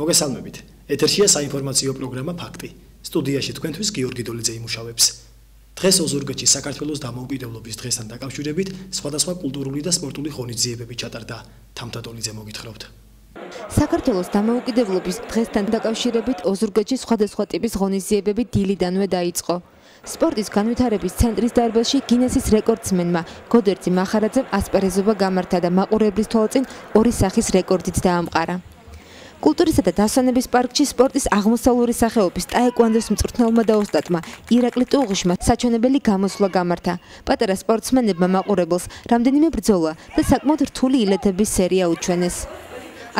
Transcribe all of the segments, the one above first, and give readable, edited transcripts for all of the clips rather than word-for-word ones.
მოგესალმებით. ეთერშია საინფორმაციო პროგრამა ფაქტი. სტუდიაში თქვენთვის გიორგი დოლიძე იმუშავებს. დღეს ოზურგეთში საქართველოს დამოუკიდებლობის დღესთან დაკავშირებით სხვადასხვა კულტურული და სპორტული ღონისძიებები ჩატარდა. თამთა დოლიძე მოგითხრობთ. საქართველოს დამოუკიდებლობის დღესთან დაკავშირებით ოზურგეთში სხვადასხვა ტიპის ღონისძიებები დილიდანვე დაიწყო. სპორტის განვითარების ცენტრის დარბაზში გინესის რეკორდსმენმა გოდერძი მახარაძემ ასპარეზობა გამართა და მაყურებლის თვალწინ ორი სახის რეკორდით დაამყარა. კულტურისა და დასვენების პარკში სპორტის აღმოსავლური სახეობის ტაეკვანდოს მწვრთნელმა და ოსტატმა ირაკლი ტუღიშმა საჩვენებელი გამოსვლა გამართა. პატარა სპორტსმენებმა მაყურებელს რამდენიმე ბრძოლა და საკმაოდ რთული ილეთების სერია უჩვენეს.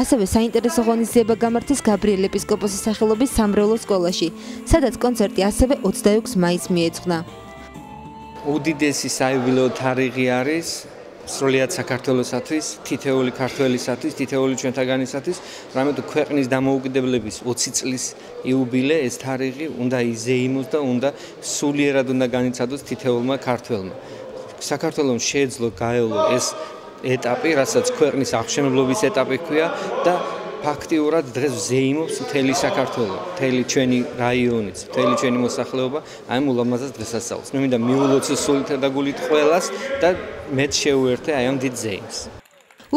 ასევე საინტერესო ღონისძიება გამართეს გაბრიელ ეპისკოპოსის სახელობის სამრევლო სკოლაში, სადაც კონცერტი ასევე 26 მაისს მიეძღვნა. უდიდესი საიუბილეო თარიღი არის სრულიად საქართველოსათვის, თითოეული ქართველისათვის, თითოეული ჩვენთაგანისათვის, რამე თუ ქვეყნის დამოუკიდებლების 20 წლის იუბილე ეს თარიღი უნდა იზეიმოს და უნდა სულიერად უნდა განიცადოს თითოეულმა ქართველმა. საქართველოს შეეძლო გაევლო ეს ეტაპი, რასაც ქვეყნის აღშენებლობის ეტაპი ჰქვია და ფაქტიურად დღეს ზეიმობს მთელი საქართველო, მთელი ჩვენი რაიონიც, მთელი ჩვენი მოსახლეობა აი ამ ულამაზეს დღესასწაულს. მე მინდა მიულოცო სულით და გულით ყველას და მეც შევუერთე აი ამ დიდ ზეიმს.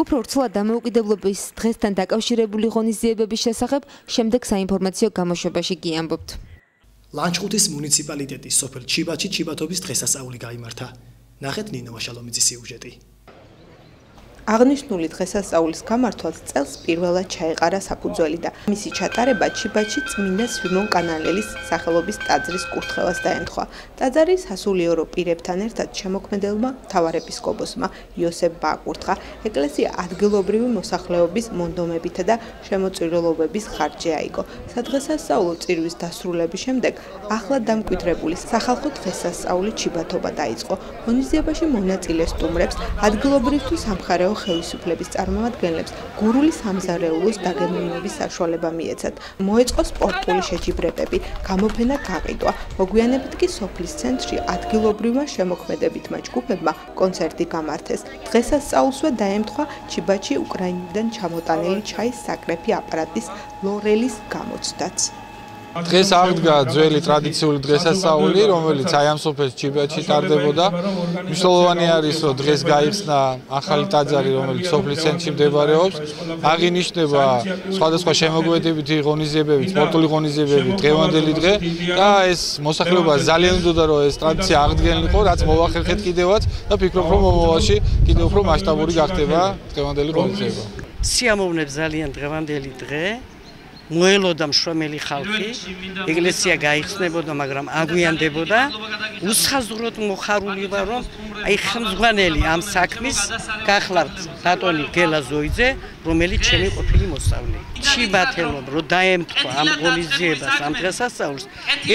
უფრო ვრცლად დამოუკიდებლობის დღესთან დაკავშირებული ღონისძიებების შესახებ შემდეგ საინფორმაციო გამოშვებაში გიამბობთ. ლანჩხუთის მუნიციპალიტეტის სოფელ ჩიბათში ჩიბათობის დღესასწაული გაიმართა. ნახეთ ნინო მაშალომიძის სიუჟეტი. აღნიშნული დღესასწაულის გამართვას წელს პირველად ჩაეყარა საფუძველი და მისი ჩატარება ჩიბათში წმინდა სვიმონ კანალელის სახელობის ტაძრის კურთხევას დაემთხვა. ტაძარი სასულიერო პირებთან ერთად შემოქმედებმა მთავარეპისკოპოსმა იოსებ ბაკურთხა ეკლესია ადგილობრივი მოსახლეობის მონდომებითა და შემოწირულობების ხარჯზე აიგო. სადღესასწაულო წირვის დასრულების შემდეგ ახლად დამკვიდრებული სახალხო დღესასწაული ჩიბათობა დაიწყო. ღონისძიებაში მონაწილე სტუმრებს ადგილობრივ თუ სამხარეო ხელისუფლების წარმომადგენლებს გურული სამზარეულოს დაგემოვნების საშუალება მიეცათ. მოეწყო სპორტული შეჯიბრებები, გამოფენა გაყიდვა. მოგვიანებით კი სოფლის ცენტრში ადგილობრივმა შემოქმედებითმა ჯგუფებმა კონცერტი გამართეს. დღესასწაულსვე დაემთხვა ჩიბათში უკრაინიდან ჩამოტანილი ჩაის საკრეფი აპარატის ლორელის გამოცდაც. დღეს აღდგა ძველი ტრადიციული დღესასწაული, რომელიც აი ამ სოფელში ჩიბათში ტარდებოდა. მნიშვნელოვანი არის, რომ დღეს გაიხსნა ახალი ტაძარი, რომელიც სოფლის ცენტრში მდებარეობს. აღინიშნება სხვადასხვა შემოქმედებითი ღონისძიებები, სპორტული ღონისძიებები, დღევანდელი დღე და ეს მოსახლეობა ძალიან უნდოდა, რომ ეს ტრადიცია აღდგენილიყო, რაც მოვახერხეთ კიდევაც და ფიქრობ, რომ მომავალში კიდევ უფრო მასშტაბური გახდება დღევანდელი ღონისძიება. სიამოვნებს ძალიან დღევანდელი დღე. მოელოდა მშრომელი ხალხი, ეკლესია გაიხსნებოდა, მაგრამ აგვიანდებოდა. უსხაზღვროდ მოხარული ვარ, რომ აი ხელმძღვანელი ამ საქმის გახლავთ ბატონი გელა ზოიძე, რომელიც ჩემი ყოფილი მოსწავლე. ჩიბათელობ, რომ დაემთხვა ამ ღონისძიებას, ამ დღესასწაულს,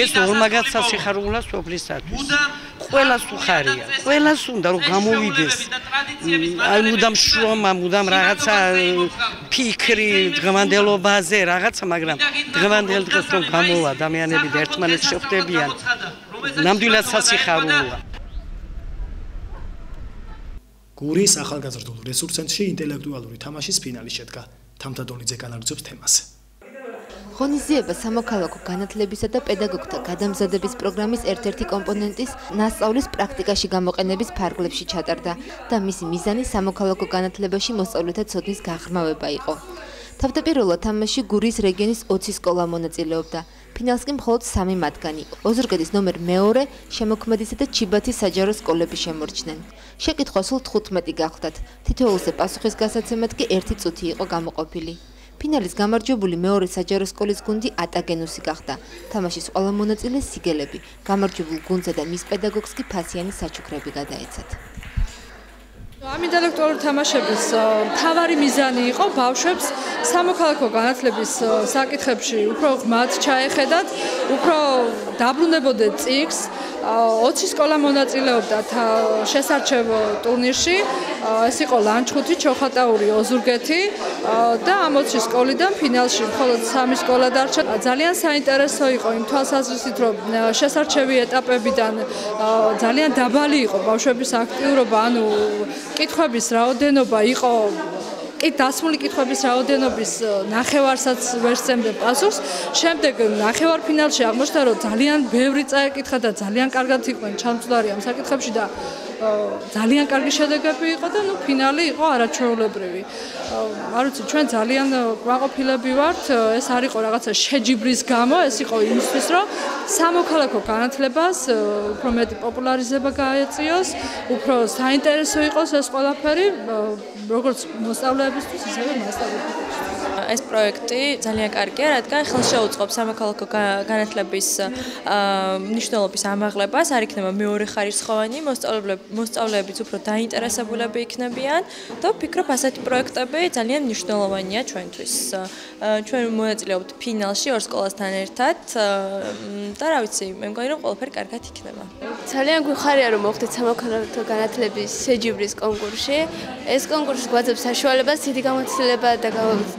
ეს ორმაგად სასიხარულოა სოფლისათვის. ყველას უხარია, ყველას უნდა რომ გამოვიდეს. აი მუდამ შრომა, მუდამ რაღაცა ფიქრი დღევანდელობაზე, რაღაცა, მაგრამ დღევანდელ დღეს რომ გამოვა ადამიანები და ერთმანეთს შეხვდებიან, ნამდვილად სასიხარულოა. გურის ახალგაზრდულ რესურს ცენტრში ინტელექტუალური თამაშის ფინალი შედგა. თამთა დოლიძე განაგრძობს თემას. ღონისძიება სამოქალაქო განათლებისა და პედაგოგთა გადამზადების პროგრამის ერთ-ერთი კომპონენტის ნასწავლის პრაქტიკაში გამოყენების ფარგლებში ჩატარდა და მისი მიზანი სამოქალაქო განათლებაში მოსწავლეთა ცოდნის გაღრმავება იყო. თავდაპირველად თამაში გურიის რეგიონის 20 სკოლა მონაწილეობდა. ფინალს კი მხოლოდ 3 მათგანი. ოზურგეთის ნომერ მეორე შემოქმედისა და ჩიბათის საჯარო სკოლები შემორჩნენ. შეკითხვა სულ 15 გახლდათ. თითოეულზე პასუხის გასაცემად კი 1 წუთი იყო გამოყოფილი. ფინალის გამარჯვებული მეორე საჯარო სკოლის გუნდი ატაგენუსი გახდა. თამაშის ყველა მონაწილეს სიგელები, გამარჯვებულ გუნდსა და მის პედაგოგს კი ფასიანი საჩუქრები გადაეცათ. ამ ინტელექტუალური თამაშების მთავარი მიზანი იყო ბავშვებს სამოქალაქო განათლების საკითხებში უფრო ღრმად ჩაეხედათ, უფრო დაბრუნებოდნენ წიგნს. 20 სკოლა მონაწილეობდა შესარჩევ ტურნირში. ეს იყო ლანჩხუთი, ჩოხატაური, ოზურგეთი და ამ 20 სკოლიდან ფინალში მხოლოდ 3 სკოლა დარჩა. ძალიან საინტერესო იყო იმ თვალსაზრისით, რომ შესარჩევი ეტაპებიდან ძალიან დაბალი იყო ბავშვების აქტიურობა, ანუ კითხვების რაოდენობა იყო დასმული კითხვების რაოდენობის ნახევარსაც ვერ სცემდა პასუხს. შემდეგ ნახევარფინალში აღმოჩნდა, რომ ძალიან ბევრი წაეკითხა და ძალიან კარგად იყვნენ ჩამწვდარი ამ საკითხებში და ძალიან კარგი შედეგები იყო და ფინალი იყო არაჩვეულებრივი. არ ვიცი, ჩვენ ძალიან კმაყოფილები ვართ. ეს არ იყო რაღაცა შეჯიბრის გამო, ეს იყო იმისთვის, რომ სამოქალაქო განათლებას უფრო მეტი პოპულარიზება გაეწიოს, უფრო საინტერესო იყოს ეს ყველაფერი, როგორც მოსწავლეებისთვის, ისევე მასწავლებლებისთვის. ეს პროექტი ძალიან კარგია, რადგან ხელს შეუწყობს სამოქალაქო განათლების მნიშვნელობის ამაღლებას, არ იქნება მეორეხარისხოვანი, მოსწავლეებიც უფრო დაინტერესებულები იქნებიან და ვფიქრობ, ასეთი პროექტები ძალიან მნიშვნელოვანია ჩვენთვის. ჩვენ მონაწილეობთ ფინალში ორ სკოლასთან ერთად და რა ვიცი, მე მგონი რომ ყველაფერი კარგად იქნება. ძალიან გვიხარია რომ მოხდეთ სამოქალაქო განათლების შეჯიბრის კონკურსში. ეს კონკურსი გვაძლევს საშუალებას დიდი გამოცდილება და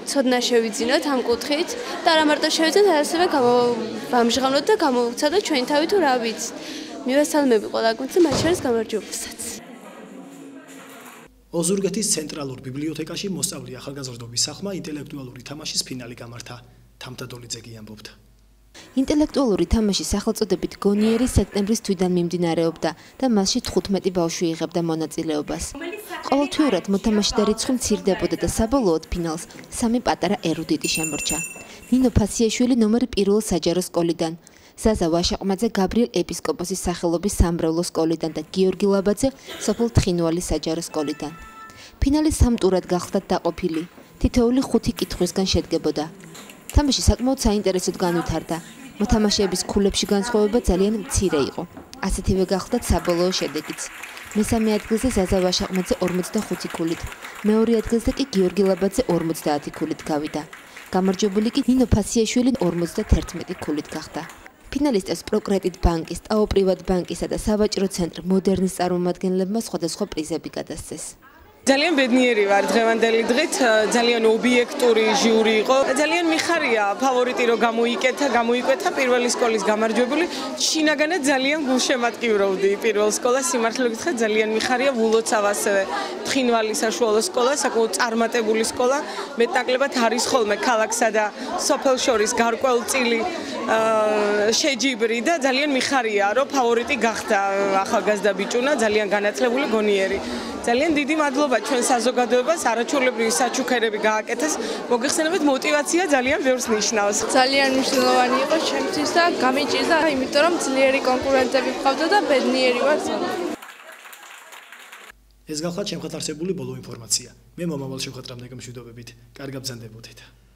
ცოდნა შევიძინოთ ამ კუთხით და არა მარტო შევიძინოთ, ასევე ვამჟღავნოთ და გამოვცადოთ ჩვენი თავი თუ რა ვიცით. მივესალმები ყველა გუნდს, მათ შორის გამარჯვებასაც. ოზურგეთის ცენტრალურ ბიბლიოთეკაში მოსწავლე ახალგაზრდობის სახმა ინტელექტუალური თამაშის ფინალი გამართა. თამთადოლიძე ამბობდა. ინტელექტუალური თამაშის სახელწოდებით გონიერი სექტემბრის თვიდან მიმდინარეობდა და მასში 15 ბავშვი იღებდა მონაწილეობას. ყოველთვიურად მოთამაშეთა რიცხვი მცირდებოდა და საბოლოოდ ფინალს 3 პატარა ერუდიტი შემორჩა. ნინო ფაციაშვილი ნომერი 1 საჯარო სკოლიდან, ზაზა ვაშაყმაძე გაბრიელ ეპისკოპოსის სახელობის სამრევლო სკოლიდან და გიორგი ლაბაძე სოფელ თხინვალის საჯარო სკოლიდან. ფინალი 3 ტურად გახდა დაყოფილი. თითოეული 5 კითხვისგან შედგებოდა. თამაში საკმაოდ საინტერესოდ განვითარდა. მოთამაშეების ქულებში განსხვავება ძალიან მცირე იყო. ასეთივე გახდა საბოლოო შედეგიც. მესამე ადგილზე ზაზა ვაშაყმაძე 45 ქულით, მეორე ადგილზე კი გიორგი ლაბაძე 50 ქულით გავიდა. გამარჯვებული კი ნინო ფაციაშვილი 51 ქულით გახდა. ფინალისტებს პროკრედიტ ბანკის, ტაო პრივატ ბანკისა და სავაჭრო ცენტრ მოდერნის წარმომადგენლებმა სხვადასხვა პრიზები გადასცეს. ძალიან ბედნიერი ვარ დღევანდელი დღით, ძალიან ობიექტური ჟიური იყო. ძალიან მიხარია ფავორიტი რომ გამოიკვეთა პირველი სკოლის გამარჯვებული. შინაგანად ძალიან გულშემატკივრობდი პირველ სკოლას, სიმართლე გითხრათ, ძალიან მიხარია ვულოცავ ასევე თხინვალის საშუალო სკოლა, საკმაოდ წარმატებული სკოლა. მეტნაკლებად არის ხოლმე ქალაქსა და სოფელს შორის გარკვეულწილი შეჯიბრი და ძალიან მიხარია რომ ფავორიტი გახდა ახალგაზრდა ბიჭუნა, ძალიან განათლებული გონიერი. ძალიან დიდი მადლობა ჩვენ საზოგადოებას, არაჩვეულებრივი საჩუქრები გააკეთეს. მოგეხსენებათ, мотиваცია ძალიან ბევრს ნიშნავს. ძალიან მნიშვნელოვანი იყო ჩემთვის და გამიჭირდა, იმიტომ რომ ძლიერი კონკურენტები მყავდა და ბედნიერი ვარ. ეს გახლავთ შემხეთ არსებული ბოლო ინფორმაცია. მე მომავალ შემხეთრამდე გემშვიდობებით. კარგად ბრძანდებოდეთ.